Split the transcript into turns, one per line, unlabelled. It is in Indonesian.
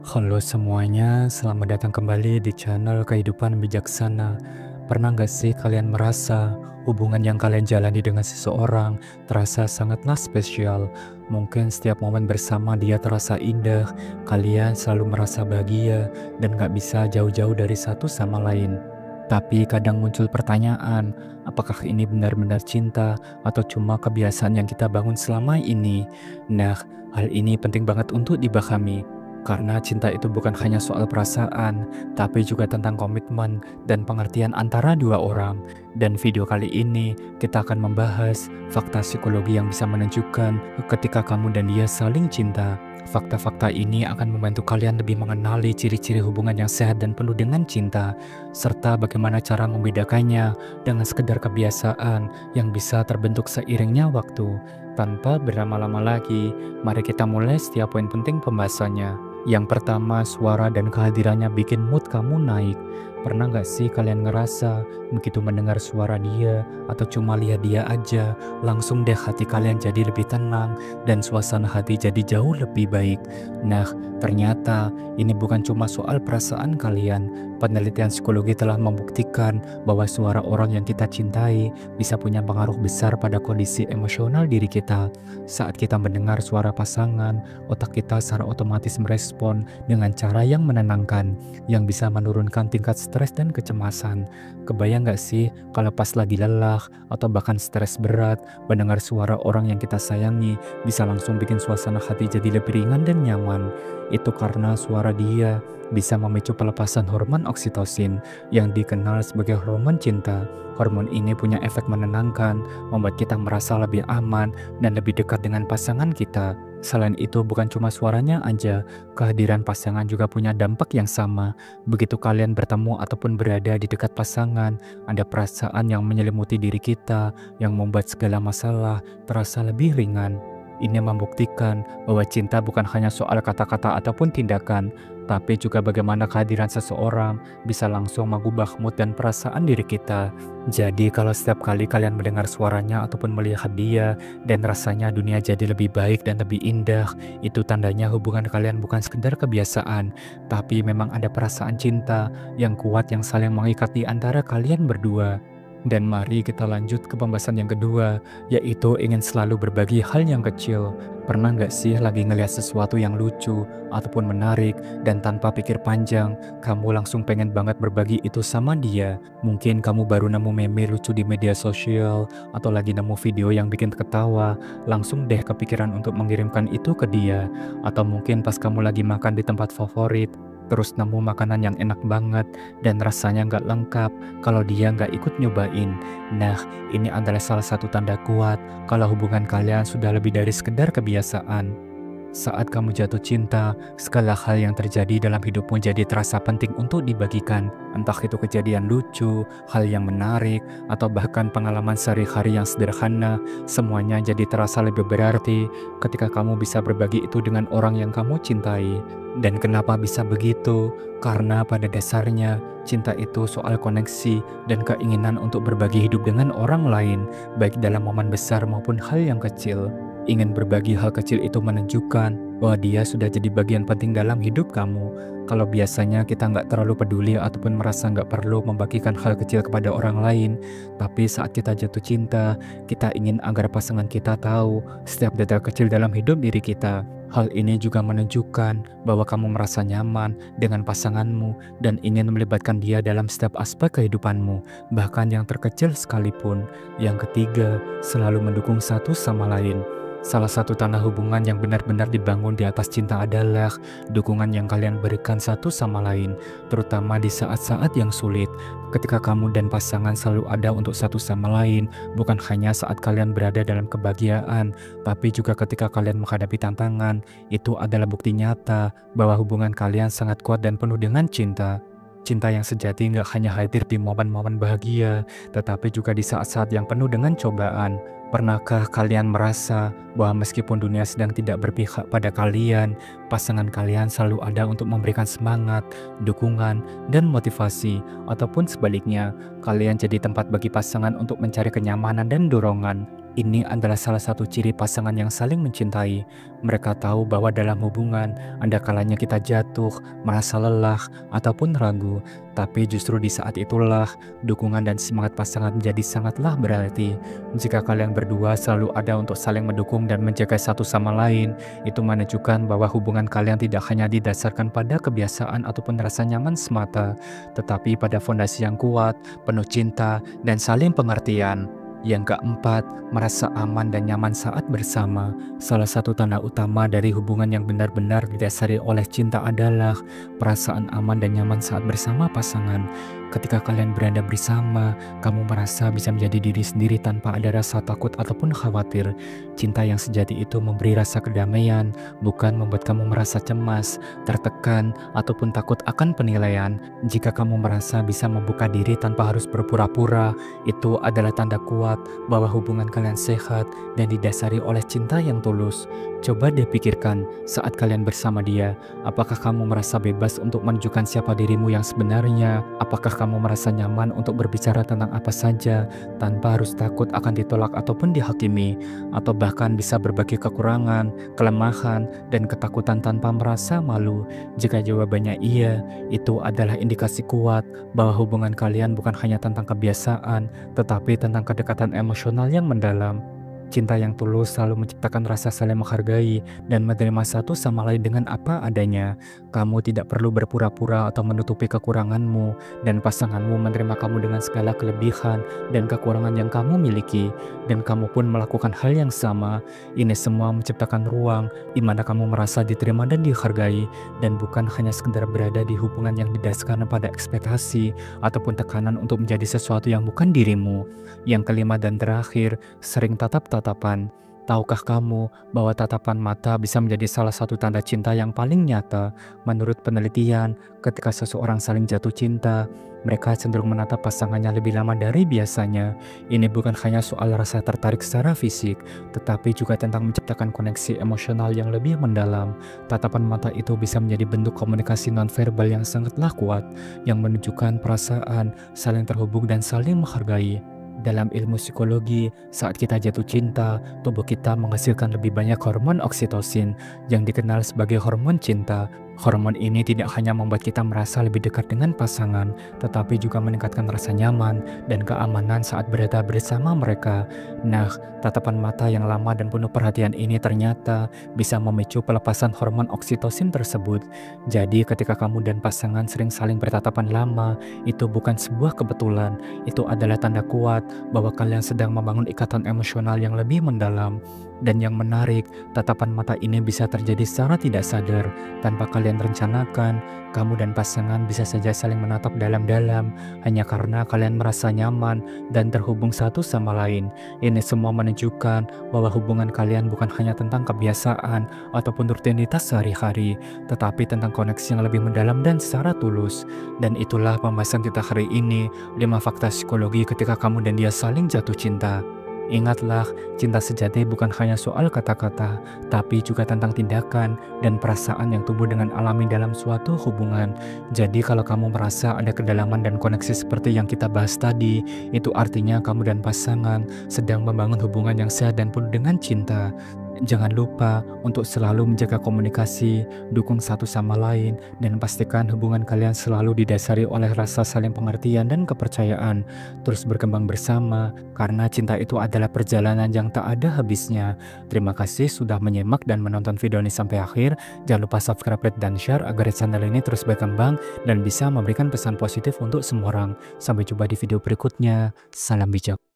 Halo semuanya, selamat datang kembali di channel Kehidupan Bijaksana. Pernah nggak sih kalian merasa hubungan yang kalian jalani dengan seseorang terasa sangatlah spesial? Mungkin setiap momen bersama dia terasa indah, kalian selalu merasa bahagia dan nggak bisa jauh-jauh dari satu sama lain. Tapi kadang muncul pertanyaan, apakah ini benar-benar cinta atau cuma kebiasaan yang kita bangun selama ini? Nah, hal ini penting banget untuk dipahami. Karena cinta itu bukan hanya soal perasaan, tapi juga tentang komitmen dan pengertian antara dua orang. Dan video kali ini kita akan membahas fakta psikologi yang bisa menunjukkan ketika kamu dan dia saling cinta. Fakta-fakta ini akan membantu kalian lebih mengenali ciri-ciri hubungan yang sehat dan penuh dengan cinta, serta bagaimana cara membedakannya dengan sekedar kebiasaan yang bisa terbentuk seiringnya waktu. Tanpa berlama-lama lagi, mari kita mulai setiap poin penting pembahasannya. Yang pertama, suara dan kehadirannya bikin mood kamu naik. Pernah nggak sih kalian ngerasa begitu mendengar suara dia atau cuma lihat dia aja, langsung deh hati kalian jadi lebih tenang dan suasana hati jadi jauh lebih baik. Nah, ternyata ini bukan cuma soal perasaan kalian. Penelitian psikologi telah membuktikan bahwa suara orang yang kita cintai bisa punya pengaruh besar pada kondisi emosional diri kita. Saat kita mendengar suara pasangan, otak kita secara otomatis merespon dengan cara yang menenangkan, yang bisa menurunkan tingkat stres dan kecemasan. Kebayang gak sih kalau pas lagi lelah atau bahkan stres berat, mendengar suara orang yang kita sayangi bisa langsung bikin suasana hati jadi lebih ringan dan nyaman. Itu karena suara dia bisa memicu pelepasan hormon oksitosin yang dikenal sebagai hormon cinta. Hormon ini punya efek menenangkan, membuat kita merasa lebih aman dan lebih dekat dengan pasangan kita. Selain itu, bukan cuma suaranya aja, kehadiran pasangan juga punya dampak yang sama. Begitu kalian bertemu ataupun berada di dekat pasangan, ada perasaan yang menyelimuti diri kita yang membuat segala masalah terasa lebih ringan. Ini membuktikan bahwa cinta bukan hanya soal kata-kata ataupun tindakan, tapi juga bagaimana kehadiran seseorang bisa langsung mengubah mood dan perasaan diri kita. Jadi kalau setiap kali kalian mendengar suaranya ataupun melihat dia dan rasanya dunia jadi lebih baik dan lebih indah, itu tandanya hubungan kalian bukan sekedar kebiasaan, tapi memang ada perasaan cinta yang kuat yang saling mengikat di antara kalian berdua. Dan mari kita lanjut ke pembahasan yang kedua, yaitu ingin selalu berbagi hal yang kecil. Pernah nggak sih lagi ngelihat sesuatu yang lucu ataupun menarik dan tanpa pikir panjang, kamu langsung pengen banget berbagi itu sama dia? Mungkin kamu baru nemu meme lucu di media sosial atau lagi nemu video yang bikin ketawa, langsung deh kepikiran untuk mengirimkan itu ke dia. Atau mungkin pas kamu lagi makan di tempat favorit, terus nemu makanan yang enak banget dan rasanya nggak lengkap kalau dia nggak ikut nyobain. Nah, ini adalah salah satu tanda kuat kalau hubungan kalian sudah lebih dari sekedar kebiasaan. Saat kamu jatuh cinta, segala hal yang terjadi dalam hidupmu jadi terasa penting untuk dibagikan. Entah itu kejadian lucu, hal yang menarik, atau bahkan pengalaman sehari-hari yang sederhana, semuanya jadi terasa lebih berarti ketika kamu bisa berbagi itu dengan orang yang kamu cintai. Dan kenapa bisa begitu? Karena pada dasarnya, cinta itu soal koneksi dan keinginan untuk berbagi hidup dengan orang lain, baik dalam momen besar maupun hal yang kecil. Ingin berbagi hal kecil itu menunjukkan bahwa dia sudah jadi bagian penting dalam hidup kamu. Kalau biasanya kita nggak terlalu peduli ataupun merasa nggak perlu membagikan hal kecil kepada orang lain, tapi saat kita jatuh cinta, kita ingin agar pasangan kita tahu setiap detail kecil dalam hidup diri kita. Hal ini juga menunjukkan bahwa kamu merasa nyaman dengan pasanganmu dan ingin melibatkan dia dalam setiap aspek kehidupanmu, bahkan yang terkecil sekalipun. Yang ketiga, selalu mendukung satu sama lain. Salah satu tanda hubungan yang benar-benar dibangun di atas cinta adalah dukungan yang kalian berikan satu sama lain, terutama di saat-saat yang sulit. Ketika kamu dan pasangan selalu ada untuk satu sama lain, bukan hanya saat kalian berada dalam kebahagiaan, tapi juga ketika kalian menghadapi tantangan, itu adalah bukti nyata bahwa hubungan kalian sangat kuat dan penuh dengan cinta. Cinta yang sejati nggak hanya hadir di momen-momen bahagia, tetapi juga di saat-saat yang penuh dengan cobaan. Pernahkah kalian merasa bahwa meskipun dunia sedang tidak berpihak pada kalian, pasangan kalian selalu ada untuk memberikan semangat, dukungan, dan motivasi? Ataupun sebaliknya, kalian jadi tempat bagi pasangan untuk mencari kenyamanan dan dorongan? Ini adalah salah satu ciri pasangan yang saling mencintai. Mereka tahu bahwa dalam hubungan, ada kalanya kita jatuh, merasa lelah, ataupun ragu. Tapi justru di saat itulah, dukungan dan semangat pasangan menjadi sangatlah berarti. Jika kalian berdua selalu ada untuk saling mendukung dan menjaga satu sama lain, itu menunjukkan bahwa hubungan kalian tidak hanya didasarkan pada kebiasaan ataupun rasa nyaman semata, tetapi pada fondasi yang kuat, penuh cinta, dan saling pengertian. Yang keempat, merasa aman dan nyaman saat bersama. Salah satu tanda utama dari hubungan yang benar-benar didasari oleh cinta adalah perasaan aman dan nyaman saat bersama pasangan. Ketika kalian berada bersama, kamu merasa bisa menjadi diri sendiri tanpa ada rasa takut ataupun khawatir. Cinta yang sejati itu memberi rasa kedamaian, bukan membuat kamu merasa cemas, tertekan, ataupun takut akan penilaian. Jika kamu merasa bisa membuka diri tanpa harus berpura-pura, itu adalah tanda kuat bahwa hubungan kalian sehat dan didasari oleh cinta yang tulus. Coba deh pikirkan saat kalian bersama dia, apakah kamu merasa bebas untuk menunjukkan siapa dirimu yang sebenarnya? Apakah kamu merasa nyaman untuk berbicara tentang apa saja tanpa harus takut akan ditolak ataupun dihakimi? Atau bahkan bisa berbagi kekurangan, kelemahan, dan ketakutan tanpa merasa malu? Jika jawabannya iya, itu adalah indikasi kuat bahwa hubungan kalian bukan hanya tentang kebiasaan, tetapi tentang kedekatan emosional yang mendalam. Cinta yang tulus selalu menciptakan rasa saling menghargai dan menerima satu sama lain dengan apa adanya. Kamu tidak perlu berpura-pura atau menutupi kekuranganmu, dan pasanganmu menerima kamu dengan segala kelebihan dan kekurangan yang kamu miliki. Dan kamu pun melakukan hal yang sama. Ini semua menciptakan ruang di mana kamu merasa diterima dan dihargai, dan bukan hanya sekedar berada di hubungan yang didasarkan pada ekspektasi ataupun tekanan untuk menjadi sesuatu yang bukan dirimu. Yang kelima dan terakhir, sering tatapan. Tahukah kamu bahwa tatapan mata bisa menjadi salah satu tanda cinta yang paling nyata? Menurut penelitian, ketika seseorang saling jatuh cinta, mereka cenderung menatap pasangannya lebih lama dari biasanya. Ini bukan hanya soal rasa tertarik secara fisik, tetapi juga tentang menciptakan koneksi emosional yang lebih mendalam. Tatapan mata itu bisa menjadi bentuk komunikasi nonverbal yang sangatlah kuat, yang menunjukkan perasaan, saling terhubung dan saling menghargai. Dalam ilmu psikologi, saat kita jatuh cinta, tubuh kita menghasilkan lebih banyak hormon oksitosin yang dikenal sebagai hormon cinta. Hormon ini tidak hanya membuat kita merasa lebih dekat dengan pasangan, tetapi juga meningkatkan rasa nyaman dan keamanan saat berada bersama mereka. Nah, tatapan mata yang lama dan penuh perhatian ini ternyata bisa memicu pelepasan hormon oksitosin tersebut. Jadi, ketika kamu dan pasangan sering saling bertatapan lama, itu bukan sebuah kebetulan, itu adalah tanda kuat bahwa kalian sedang membangun ikatan emosional yang lebih mendalam. Dan yang menarik, tatapan mata ini bisa terjadi secara tidak sadar. Tanpa kalian rencanakan, kamu dan pasangan bisa saja saling menatap dalam-dalam hanya karena kalian merasa nyaman dan terhubung satu sama lain. Ini semua menunjukkan bahwa hubungan kalian bukan hanya tentang kebiasaan ataupun rutinitas sehari-hari, tetapi tentang koneksi yang lebih mendalam dan secara tulus. Dan itulah pembahasan kita hari ini, 5 fakta psikologi ketika kamu dan dia saling jatuh cinta. Ingatlah, cinta sejati bukan hanya soal kata-kata, tapi juga tentang tindakan dan perasaan yang tumbuh dengan alami dalam suatu hubungan. Jadi kalau kamu merasa ada kedalaman dan koneksi seperti yang kita bahas tadi, itu artinya kamu dan pasangan sedang membangun hubungan yang sehat dan penuh dengan cinta. Jangan lupa untuk selalu menjaga komunikasi, dukung satu sama lain, dan pastikan hubungan kalian selalu didasari oleh rasa saling pengertian dan kepercayaan. Terus berkembang bersama, karena cinta itu adalah perjalanan yang tak ada habisnya. Terima kasih sudah menyimak dan menonton video ini sampai akhir. Jangan lupa subscribe, like, dan share agar channel ini terus berkembang dan bisa memberikan pesan positif untuk semua orang. Sampai jumpa di video berikutnya. Salam bijak.